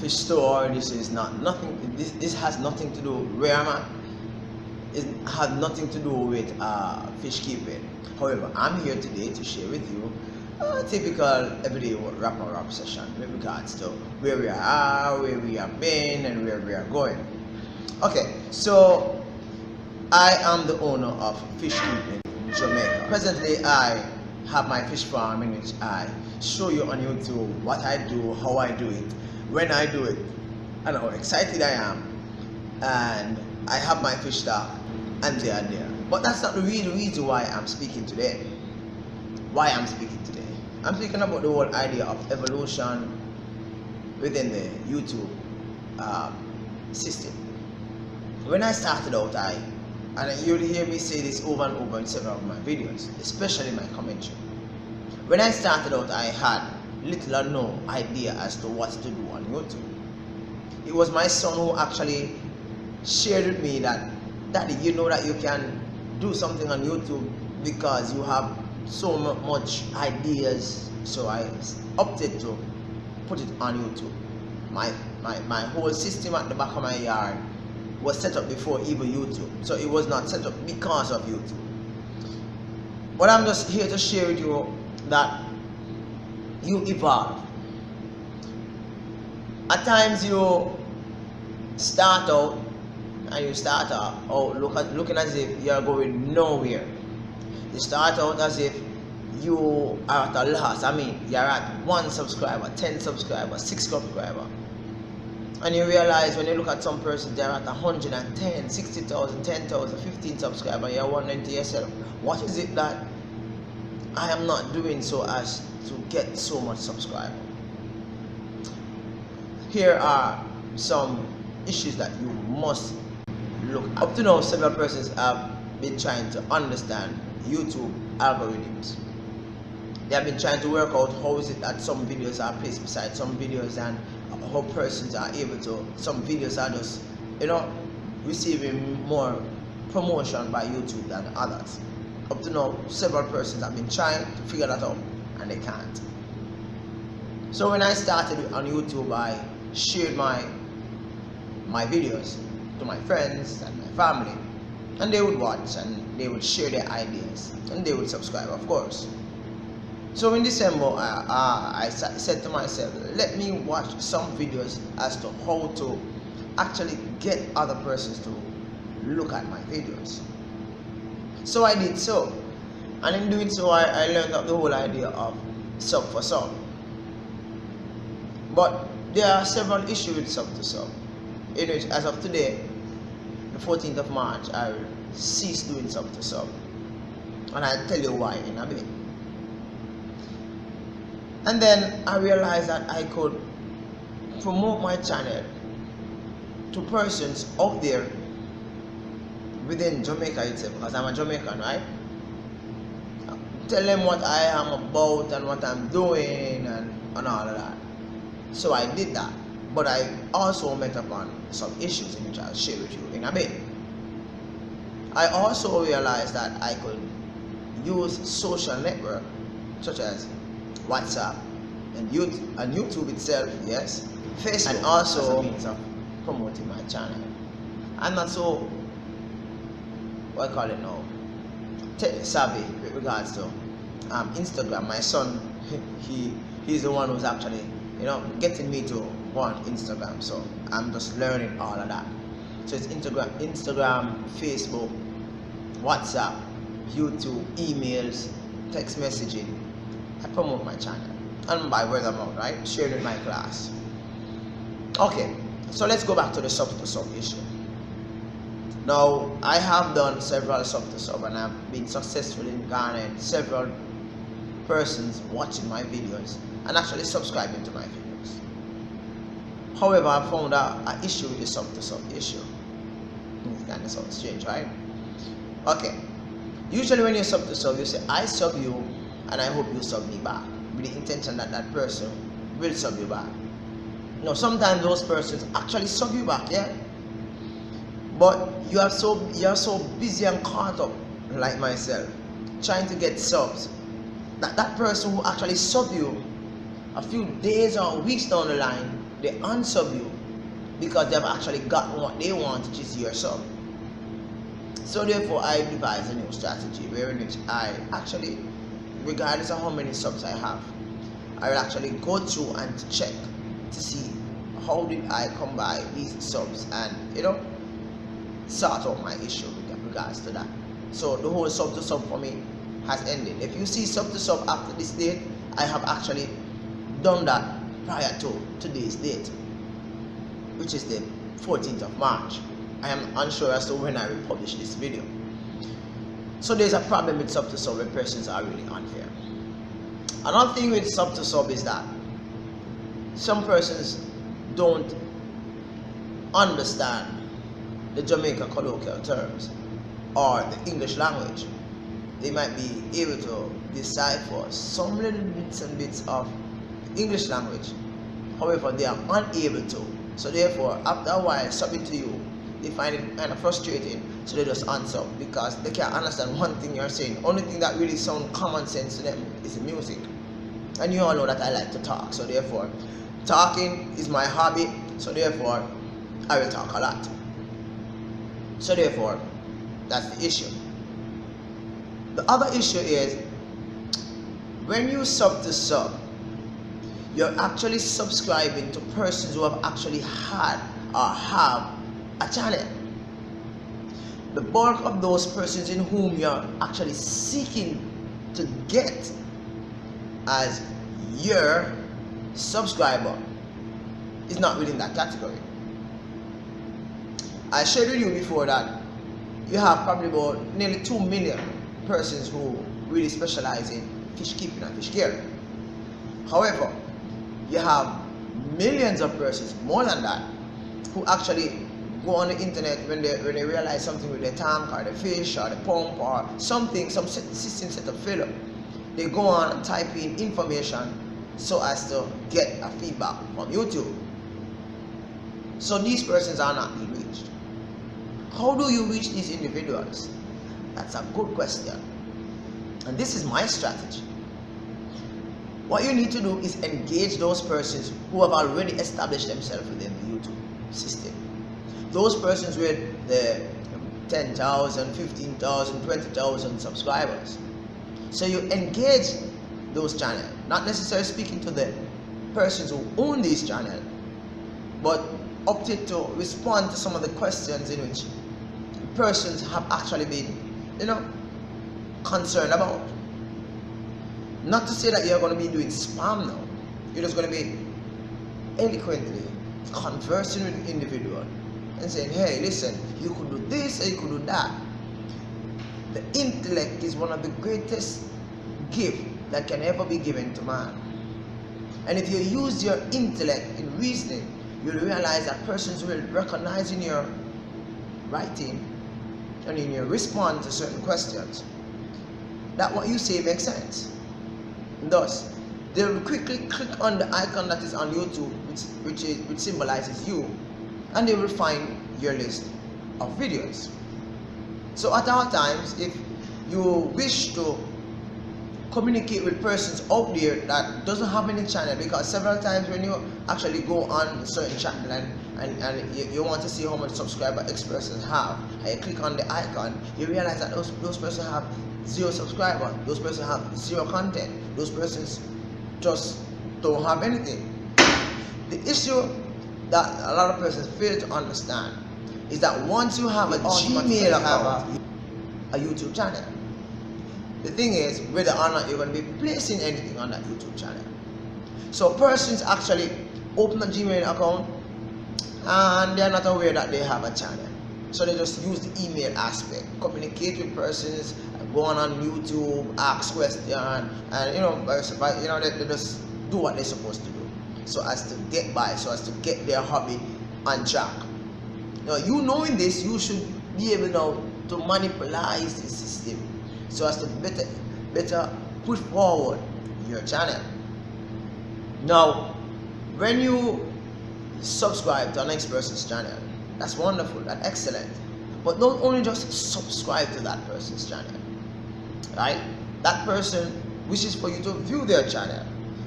fish store. This is not nothing. This has nothing to do where I'm at. It has nothing to do with fish keeping. However, I'm here today to share with you a typical everyday wrap and wrap session with regards to where we are, where we have been, and where we are going. Okay, so I am the owner of Fish Keeping in Jamaica. Presently, I have my fish farm in which I show you on YouTube what I do, how I do it, when I do it, and how excited I am. And I have my fish stock, and they are there. But that's not the real reason why I'm speaking today. I'm speaking about the whole idea of evolution within the YouTube system. When I started out, and you'll hear me say this over and over in several of my videos, especially my commentary. When I started out, I had little or no idea as to what to do on YouTube. It was my son who actually shared with me that, Daddy, you know that you can do something on YouTube because you have so much ideas. So I opted to put it on YouTube. My whole system at the back of my yard was set up before even YouTube. So it was not set up because of YouTube. But I'm just here to share with you that you evolve. At times you start out and you start out looking as if you're going nowhere. You start out as if you are at a loss. I mean, you're at 1 subscriber, 10 subscribers, 6 subscribers. And you realize when you look at some persons, they're at 110, 60,000, 10,000, 15 subscribers. You're wondering to yourself, what is it that I am not doing so as to get so much subscriber? Here are some issues that you must look at. Up to now, several persons have been trying to understand YouTube algorithms. They have been trying to work out how is it that some videos are placed beside some videos, and how persons are able to, some videos are just, receiving more promotion by YouTube than others. Up to now, several persons have been trying to figure that out, and they can't. So when I started on YouTube, I shared my videos to my friends and my family, and they would watch and they would share their ideas and they would subscribe, of course. So in December, I said to myself, let me watch some videos as to how to actually get other persons to look at my videos. So I did so, and in doing so, I learned of the whole idea of sub for sub. But there are several issues with sub to sub, in which as of today, the 14th of March, I will cease doing sub to sub, and I'll tell you why in a bit. And then I realized that I could promote my channel to persons out there within Jamaica itself, because I'm a Jamaican, right? Tell them what I am about and what I'm doing and all of that. So I did that, but I also met upon some issues in which I'll share with you in a bit. I also realized that I could use social network such as WhatsApp and YouTube itself, yes, Facebook, and also as a means of promoting my channel. I'm not so, what I call it now, tech savvy with regards to Instagram. My son, he's the one who's actually, getting me to go on Instagram. So I'm just learning all of that. So it's Instagram, Facebook, WhatsApp, YouTube, emails, text messaging. I promote my channel, and by word of mouth, right? Sharing with my class. Okay, so let's go back to the sub to sub issue. Now, I have done several sub to sub, and I've been successful in garnering several persons watching my videos and actually subscribing to my videos. However, I found an issue with the sub to sub issue. It kind of sounds strange, right? Okay, usually when you sub to sub, you say, I sub you, and I hope you sub me back, with the intention that that person will sub you back. Now, sometimes those persons actually sub you back, yeah? But you're so busy and caught up, like myself, trying to get subs, that person who actually sub you a few days or weeks down the line they unsub you because they have actually gotten what they want, which is your sub. So therefore, I devised a new strategy wherein which I actually, regardless of how many subs I have, I will actually go through and check to see how did I come by these subs and, you know, sort out my issue with regards to that. So the whole sub to sub for me has ended. If you see sub to sub after this date, I have actually done that prior to today's date, which is the 14th of March. I am unsure as to when I will publish this video. So there's a problem with sub to sub where persons are really unfair. Another thing with sub to sub is that some persons don't understand the Jamaica colloquial terms or the English language. They might be able to decipher some little bits and bits of English language. However, they are unable to. So therefore, after a while, subbing to you, they find it kind of frustrating, so they just unsub because they can't understand one thing you're saying. Only thing that really sounds common sense to them is the music. And you all know that I like to talk, so therefore, talking is my hobby, so therefore, I will talk a lot. So therefore, that's the issue. The other issue is, when you sub to sub, you're actually subscribing to persons who have actually had or have a channel. The bulk of those persons in whom you're actually seeking to get as your subscriber is not within that category. I shared with you before that you have probably about nearly 2 million persons who really specialize in fish keeping and fish caring. However, you have millions of persons, more than that, who actually go on the internet when they realize something with their tank or the fish or the pump or something, some system set up failure. They go on and type in information so as to get a feedback from YouTube. So these persons are not being reached. How do you reach these individuals? That's a good question. And this is my strategy. What you need to do is engage those persons who have already established themselves within the YouTube system. Those persons with the 10,000, 15,000, 20,000 subscribers. So you engage those channels, not necessarily speaking to the persons who own these channels, but opted to respond to some of the questions in which persons have actually been, you know, concerned about. Not to say that you're going to be doing spam now. You're just going to be eloquently conversing with the individual and saying, hey, listen, you could do this or you could do that. The intellect is one of the greatest gifts that can ever be given to man. And if you use your intellect in reasoning, you'll realize that persons will recognize in your writing and in your response to certain questions that what you say makes sense. And thus, they will quickly click on the icon that is on YouTube, which symbolizes you, and they will find your list of videos. So at all times, if you wish to communicate with persons out there that doesn't have any channel, because several times when you actually go on a certain channel and you want to see how much subscriber X persons have, and you click on the icon, you realize that those persons have 0 subscribers, those persons have 0 content, those persons just don't have anything. The issue that a lot of persons fail to understand is that once you have a Gmail account, a YouTube channel, the thing is whether or not you're going to be placing anything on that YouTube channel. So persons actually open a Gmail account and they're not aware that they have a channel. So they just use the email aspect, communicate with persons, go on YouTube, ask questions, and they just do what they're supposed to do, so as to get by, so as to get their hobby on track. Now, you knowing this, you should be able now to monopolize the system, so as to better push forward your channel. Now, when you subscribe to an next person's channel, that's wonderful, that's excellent. But don't only just subscribe to that person's channel, right? That person wishes for you to view their channel,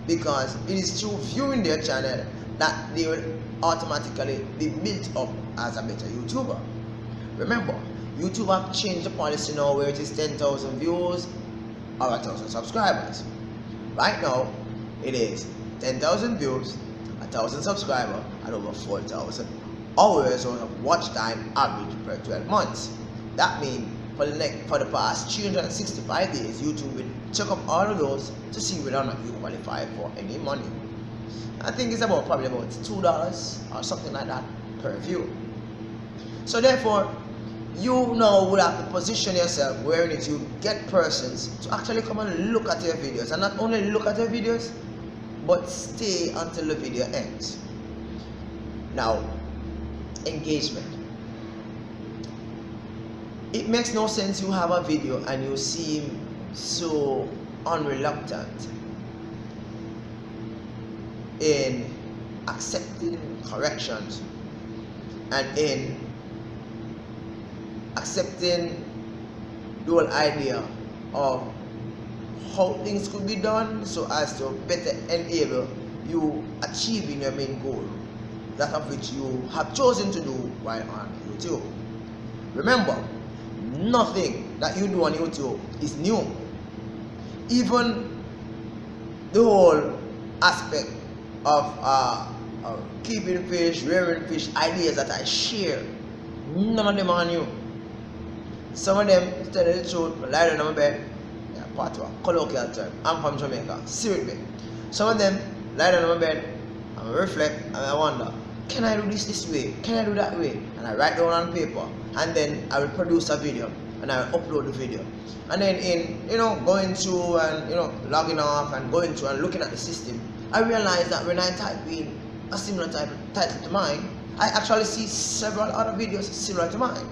because it is through viewing their channel that they will automatically be built up as a better YouTuber. Remember, YouTube have changed the policy now where it is 10,000 views or 1,000 subscribers. Right now, it is 10,000 views, 1,000 subscribers, and over 4,000 hours of watch time average per 12 months. That means for the past 365 days, YouTube will check up all of those to see whether or not you qualify for any money. I think it's probably about $2 or something like that per view. So therefore, you now will have to position yourself where you get persons to actually come and look at your videos, and not only look at your videos, but stay until the video ends. Now, engagement. It makes no sense you have a video and you seem so unreluctant in accepting corrections and in accepting the whole idea of how things could be done so as to better enable you achieving your main goal, that of which you have chosen to do while on YouTube. Remember, nothing that you do on YouTube is new. Even the whole aspect of keeping fish, rearing fish, ideas that I share, none of them are new. Some of them, to tell you the truth, lie down on my bed, part of a colloquial term. I'm from Jamaica, seriously. Some of them lie down on my bed, and I reflect, and I wonder, can I do this way? Can I do that way? And I write down on paper, and then I will produce a video, and I will upload the video. And then in going through and logging off and going through and looking at the system, I realize that when I type in a similar title to mine, I actually see several other videos similar to mine.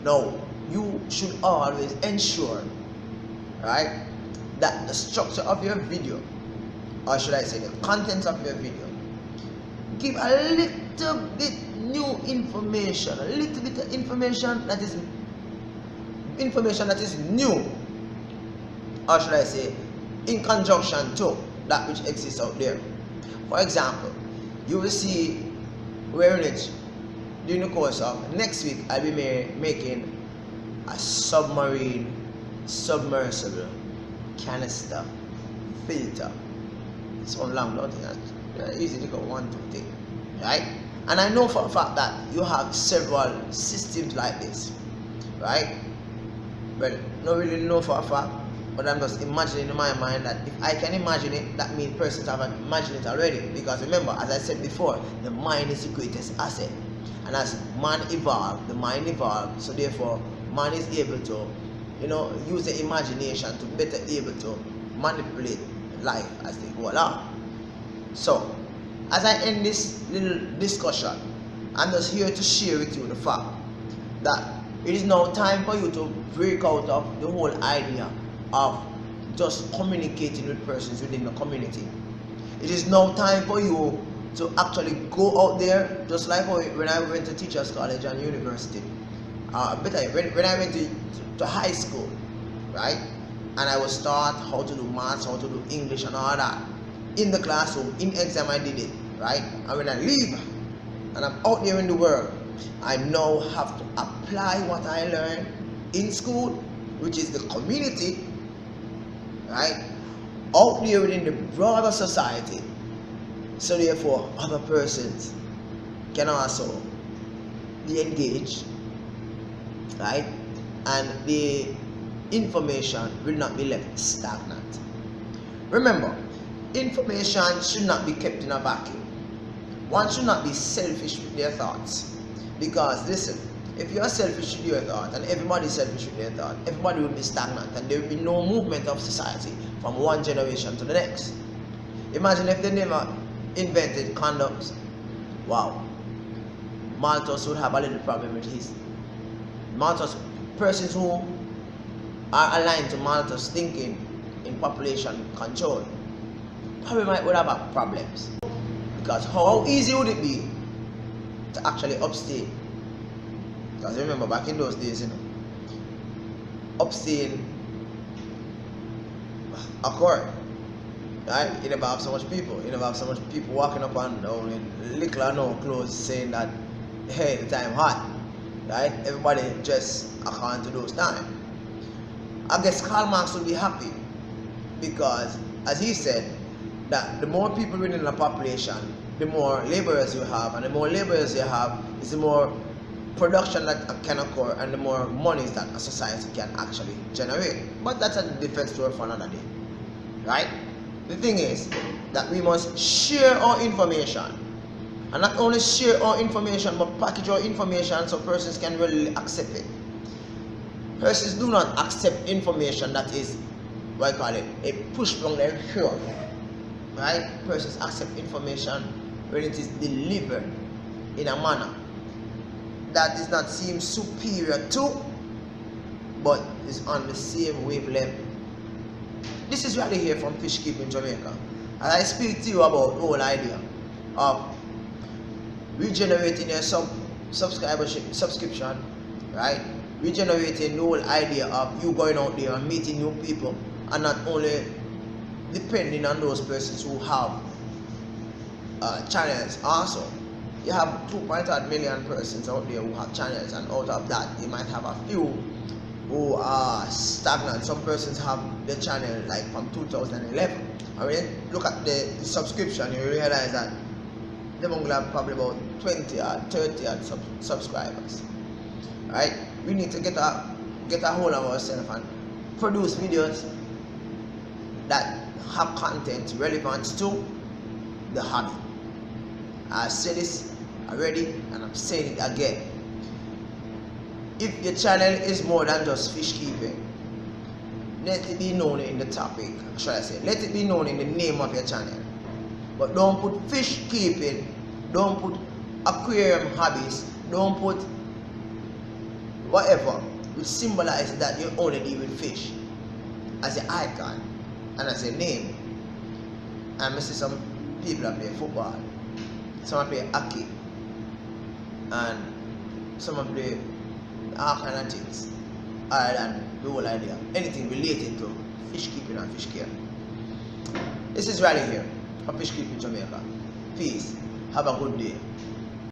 Now, you should always ensure, right, that the structure of your video, or should I say the contents of your video, give a little bit new information, a little bit of information that is new, or should I say in conjunction to that which exists out there. For example, you will see where during the course of next week I'll be making a submarine submersible canister filter. It's one long, don't you? Easy to go 1, 2, 3, right? And I know for a fact that you have several systems like this, right? Well, not really know for a fact, but I'm just imagining in my mind that if I can imagine it, that means persons have imagined it already. Because remember, as I said before, the mind is the greatest asset. And as man evolved, the mind evolved, so therefore man is able to, use the imagination to better able to manipulate life as they go along. So, as I end this little discussion, I'm just here to share with you the fact that it is now time for you to break out of the whole idea of just communicating with persons within the community. It is now time for you to actually go out there, just like when I went to teachers college and university. When I went to high school, right, and I was taught how to do maths, how to do English and all that. In the classroom, in exam I did it, right? And when I leave and I'm out there in the world, I now have to apply what I learned in school, which is the community, right, out there within the broader society. So therefore, other persons can also be engaged, right? And the information will not be left stagnant. Remember, information should not be kept in a vacuum. One should not be selfish with their thoughts. Because listen, if you are selfish with your thought and everybody is selfish with their thought, everybody will be stagnant and there will be no movement of society from one generation to the next. Imagine if they never invented condoms. Wow. Malthus would have a little problem with his. Malthus, persons who are aligned to Malthus thinking in population control probably would have problems. Because how easy would it be to actually abstain? Because remember, back in those days, abstain occurred. right? You never have so much people. You never have so much people walking up and down in little or no clothes saying that, hey, the time hot, right? Everybody dress according to those times. I guess Karl Marx would be happy because, as he said, that the more people within the population, the more laborers you have, and the more laborers you have is the more production that can occur and the more monies that a society can actually generate. But that's a different story for another day, right? The thing is that we must share our information, and not only share our information but package our information so persons can really accept it. Persons do not accept information that is, what I call it, a push from their throat, right? Persons accept information when it is delivered in a manner that does not seem superior to, but is on the same wavelength. This is really here from Fish Keeping Jamaica. As I speak to you about the whole idea of regenerating your subscription, right? Regenerating the whole idea of you going out there and meeting new people, and not only depending on those persons who have channels also. You have 2.8 million persons out there who have channels, and out of that you might have a few who are stagnant. Some persons have the channel like from 2011. I mean, look at the subscription, you realize that they will have probably about 20 or 30 subscribers. Right? We need to get a hold of ourselves and produce videos that have content relevant to the hobby. I said this already and I'm saying it again. If your channel is more than just fish keeping, let it be known in the topic, should I say, let it be known in the name of your channel. But don't put fish keeping, don't put aquarium hobbies, don't put whatever which symbolizes that you only deal with fish as an icon and as a name. And I see some people that play football, some play hockey, and some play all kind of things other than the whole idea, anything related to fish keeping and fish care. This is Riley here for Fish Keeping Jamaica. Peace. Have a good day.